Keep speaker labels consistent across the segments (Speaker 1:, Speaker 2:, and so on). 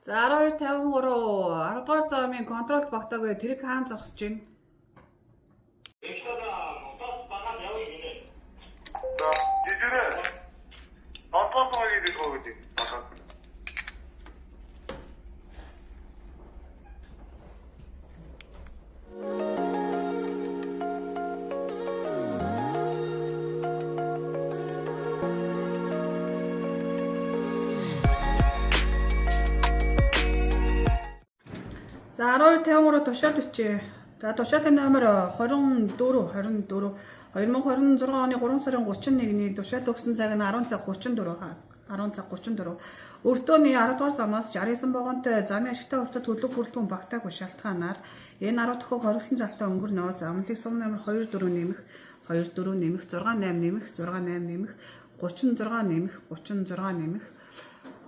Speaker 1: За 1253 10 дугаар замын контрол багтаагүй тэрийг хаан зогсож байна.
Speaker 2: Жижигрээ. Одоос маяг идэх үү гэдэг.
Speaker 1: За 1253 тушаал бичээ. За тушаалын номер 24 2026 оны 3 сарын 31-ний тушаал өгсөн цаг нь 10 цаг 34. Өртөөний 10 дугаар замаас 69 вагонтой замын ашигтай уртад төлөв бүрэлдэхүүн багтаагүй шалтгаанаар энэ 10 дахь хориглосон залтаа өнгөрнөө. Замлыг сум номер 24 нэмэх 68 нэмэх 36 нэмэх 36 нэмэх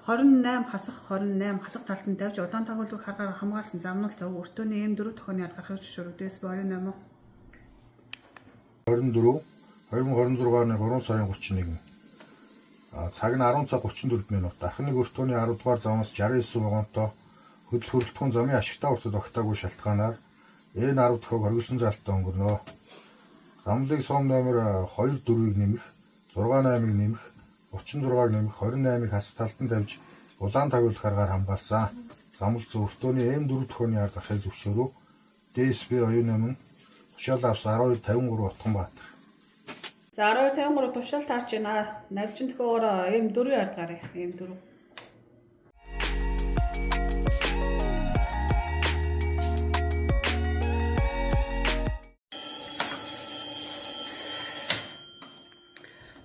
Speaker 1: 28 хасах талтанд тавьж улаан тагуулгыг харгаар хамгаалсан замнал зов өртөөний M4 тохионы алгархыг зөвшөөрөгдөөс боёо нэмэ
Speaker 3: 24 2026 оны 3 сарын 31. Цаг нь 10 цаг 34 минут. Дахныг өртөөний 10 дугаар замаас 69 вагонтой хөдөлгөөн замын ашигтай уртад огтаагүй шалтгаанаар энэ 10 дахь хориглосон залтаа өнгөрнөө. Замлыг сум номер 24-ийг нэмэх 68-ыг нэмэх 36-г нэмэх 28-ыг хасах талтанд тавьж улаан тагуулгыг харгаар хамгаалсан. Замл зөвөртөөний M4 төхөөний ард гарахыг зөвшөөрөв. DSP оюун намын тушаал авсан 1253 Утганбаатар.
Speaker 1: За 1253 тушаал таарч байна. Навилчин төхөөр M4-ийн ард гарыг. M4.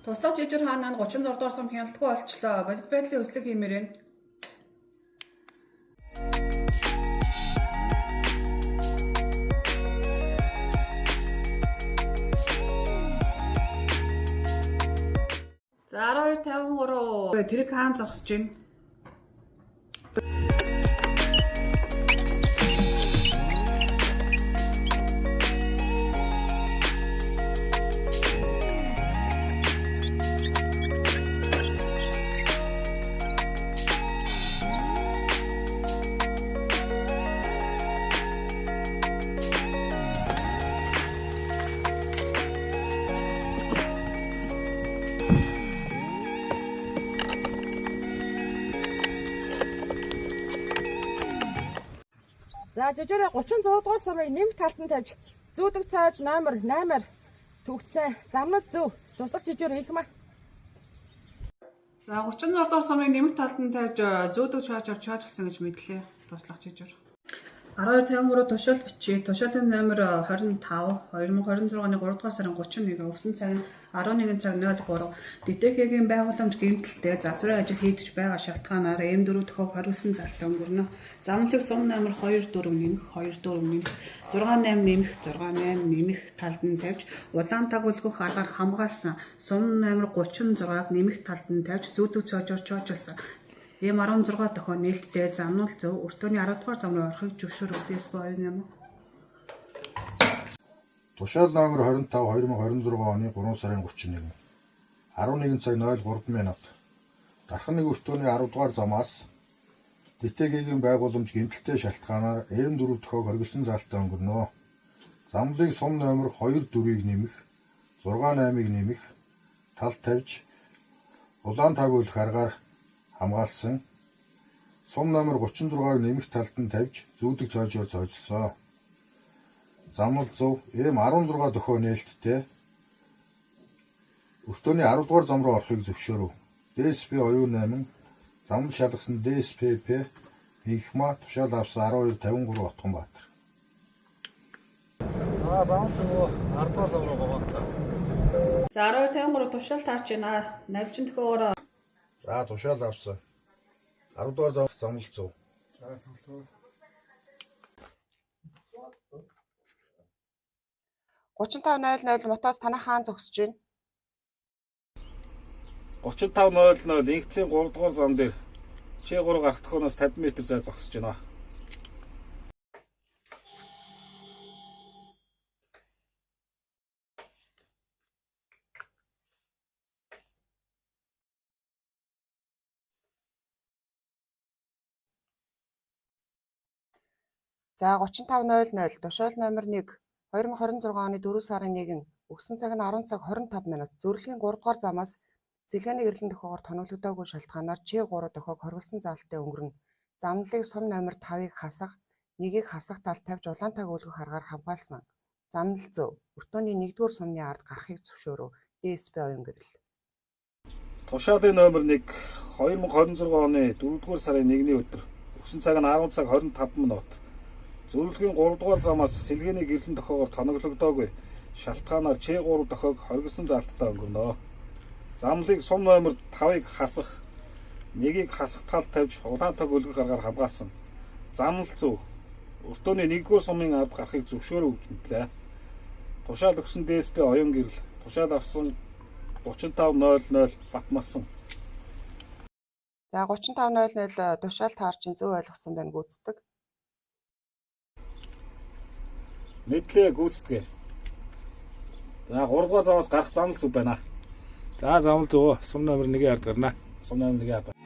Speaker 1: Туслах жижиг хаанаа 36 дугаар сум хяналтгүй болчлоо. Бодит байдлын өслөг хиймээр байна. За 1253 тэрийг хаан зогсож байна.
Speaker 4: За жижигрээ 36 дугаар сарын нэмэх талтанд тавьж зүүдэг цааж номер 8-аар төгссөн замнал зөв туслах жижигэр их маа.
Speaker 1: За 36 дугаар сумын нэмэх талтанд тавьж зүүдэг чаажаар чаажлсан гэж мэдлээ. Туслах жижигэр. 1253 тушаал бичээ. Тушаалын номер 25 2026 оны 3 дугаар сарын 31 өвсөн цаг нь 11 цаг 03. ДТХ-гийн байгууламж гэмтэлтэй засварын ажил хийгдэж байгаа шалтгаанаар M4 төхөв хориглосон залтаа өнгөрнө. Замлыг сум номер 24 нэмэх 68 нэмэх 68 нэмэх талтанд тавьж улаан тагуулгыг аргаар хамгаалсан. Сум номер 36-г нэмэх талтанд тавьж зүүдэг цоожоор чоожлсон. M16 тохио нээлттэй замнал зөв өртөөний 10 дугаар зам руу орохыг зөвшөөрөгдөөс боёо юм.
Speaker 3: Тушаал номер 25 2026 оны 3 сарын 31. 11 цаг 03 минут. Дархныг өртөөний 10 дугаар замаас ДТХ-гийн байгууламж гэмтэлтэй шалтгаанаар M4 төхөв хориглосон залтаа өнгөрнөө. Замлыг сум номер 24-ийг нэмэх 68-ыг нэмэх талд тавьж улаан тагуулгыг харгаар хамгаалсан. Сум номер 36-г нэмэх талтанд тавьж зүүдэг цоожоор цоожсон. Замнал зөв M16 төхөө нээлттэй өртөөний 10 дугаар зам руу орохыг зөвшөөрөв. DSP оюун намын замнал шалгасан DSPP Инхма тушаал авсан 1253 Утганбаатар.
Speaker 5: Замнал зөв 10 дугаар зам руу говаатаа.
Speaker 1: За 1253 тушаал таарч байна. Навилчин төхөөр
Speaker 3: За тушаал авсан 10 дугаар замнал зөв.
Speaker 4: За 3500 мотоос танах хаан зогсож байна.
Speaker 5: 3500 инхтлийн 3 дугаар зам дээр Ч3 гарах төхөөс 50 м зай зогсож байна.
Speaker 6: За 35:00 тушаал номер 1 2026 оны 4 сарын 1 өгсөн цаг нь 10 цаг 25 минут. Зөвлөлийн 3 дугаар замаас цэлгээний гэрлэн төхөөгөөр тоноглогдоогүй шалтгаанаар Ч3 дохиог хоригдсан заалттай өнгөрнө. Замналыг сум номер 5-ыг хасах, 1-ийг хасах талд тавьж улаантайг өлгөх аргаар хамгаалсан. Замнал зөв. Өртөөний 1-р сумны ард гарахыг зөвшөөрөв. ДСП оюун гэрэл.
Speaker 5: Тушаалын номер 1 2026 оны 4-р сарын 1-ний өдөр өгсөн цаг нь 10 цаг 25 минут. Зөвлөлийн 3 дугаар замаас сэлгээний гэрлэн тохиогоор тоноглогдоогүй шалтгаанаар Ч3 дохиог хоригдсан заалттай өнгөрнө. Замналыг сум номер 5-ыг хасах, 1-ийг хасах талд тавьж улаантайг өлгөх аргаар хамгаалсан. Замнал зөв. Өртөөний 1-р сумын ард гарахыг зөвшөөрөв гэж мэдлээ. Тушаал өгсөн ДСП оюун гэрэл. Тушаал авсан 35:00 Батмасан.
Speaker 6: За 35:00 тушаал таарчин зөв ойлгосон байна гүйцэтгэг.
Speaker 5: Мэдлээ гүйцэтгэе. За 3 дугаар замаас гарах замнал зөв байна.
Speaker 7: За замл зөв. Сум номер 1-ийн ард гарна.
Speaker 5: Сум номер 1-ийн ард.